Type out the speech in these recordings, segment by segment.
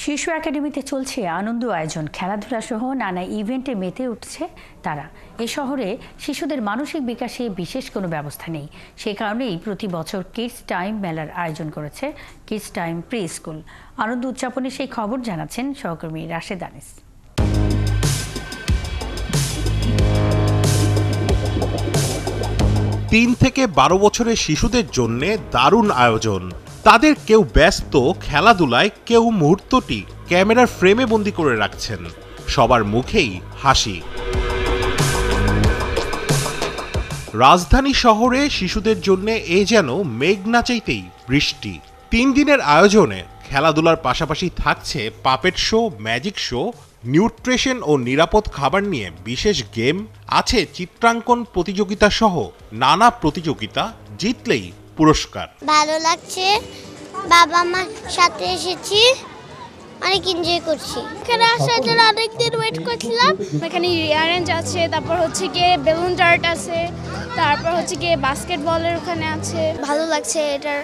শিশু একাডেমিতে চলছে আনন্দ আয়োজন, খেলাধুলা সহ নানা ইভেন্টে মেতে উঠছে তারা। এ শহরে শিশুদের মানসিক বিকাশে বিশেষ কোনো ব্যবস্থা নেই। সে কারণেই প্রতি বছর কিডস টাইম মেলার আয়োজন করেছে কিডস টাইম প্রি স্কুল। আনন্দ উদযাপনে সেই খবর জানাচ্ছেন সহকর্মী রাশেদ আনিস। 3 থেকে 12 বছরের শিশুদের জন্য দারুণ আয়োজন। তাদের কেউ ব্যস্ত খেলাধুলায়, কেউ মুহূর্তটি ক্যামেরার ফ্রেমে বন্দি করে রাখছেন। সবার মুখেই হাসি। রাজধানী শহরে শিশুদের জন্য এ যেন মেঘ না চাইতেই বৃষ্টি। 3 দিনের আয়োজনে খেলাধুলার পাশাপাশি থাকছে puppet show, magic show, nutrition ও নিরাপদ খাবার নিয়ে বিশেষ গেম, আছে চিত্রাঙ্কন প্রতিযোগিতা সহ নানা প্রতিযোগিতা, জিতলেই পুরস্কার। ভালো লাগছে, বাবা মার সাথে এসেছি, অনেক এনজয় করছি। এখানে আসার জন্য অনেকদিন ওয়েট করছিলাম। এখানে রিয়ারেঞ্জ আছে, তারপর হচ্ছে গিয়ে বেলুন ডার্ট আছে, তারপর হচ্ছে গিয়ে বাস্কেটবলের ওখানে আছে। ভালো লাগছে, এটার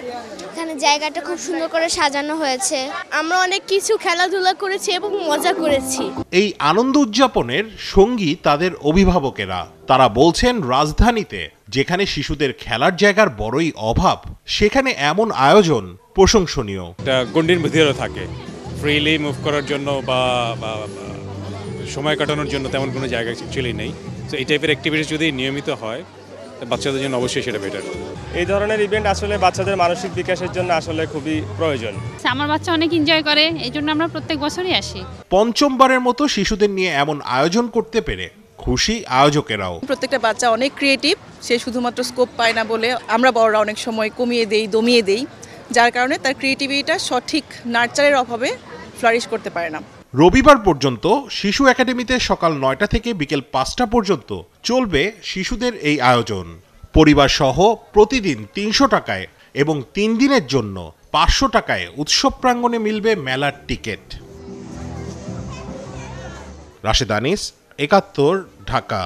এখানে জায়গাটা খুব সুন্দর করে সাজানো হয়েছে। আমরা অনেক কিছু খেলাধুলা করেছি এবং মজা করেছি। এই আনন্দ উদযাপনের সঙ্গী তাদের অভিভাবকেরা। তারা বলছেন, রাজধানীতে যেখানে শিশুদের খেলার জায়গার বড়ই অভাব, সেখানে এমন আয়োজন প্রশংসনীয়। এটা গণ্ডির ভিতরে থাকে, ফ্রিলি মুভ করার জন্য বা সময় কাটানোর জন্য তেমন কোনো জায়গা অ্যাকচুয়ালি নেই। তো এই টাইপের অ্যাক্টিভিটি যদি নিয়মিত হয়, বাচ্চাদের জন্য অবশ্যই সেটা বেটার। এই ধরনের ইভেন্ট আসলে বাচ্চাদের মানসিক বিকাশের জন্য আসলে খুবই প্রয়োজন। আমার বাচ্চা অনেক এনজয় করে, এই জন্য আমরা প্রত্যেক বছরই আসি। পঞ্চমবারের মতো শিশুদের নিয়ে এমন আয়োজন করতে পেরে খুশি আয়োজকেরাও। প্রত্যেকটা বাচ্চা অনেক ক্রিয়েটিভ, সে শুধুমাত্র স্কোপ পায় না বলে আমরা বড়রা অনেক সময় কমিয়ে দেই, দমিয়ে দেই, যার কারণে তার ক্রিয়েটিভিটিটা সঠিক নার্চারের অভাবে ফ্লারিশ করতে পারে না। রবিবার পর্যন্ত শিশু একাডেমিতে সকাল 9টা থেকে বিকেল 5টা পর্যন্ত চলবে শিশুদের এই আয়োজন। পরিবার সহ প্রতিদিন 300 টাকায় এবং 3 দিনের জন্য 500 টাকায় উৎসব প্রাঙ্গণে মিলবে মেলার টিকিট। রাশেদ আনিস, 71, ঢাকা।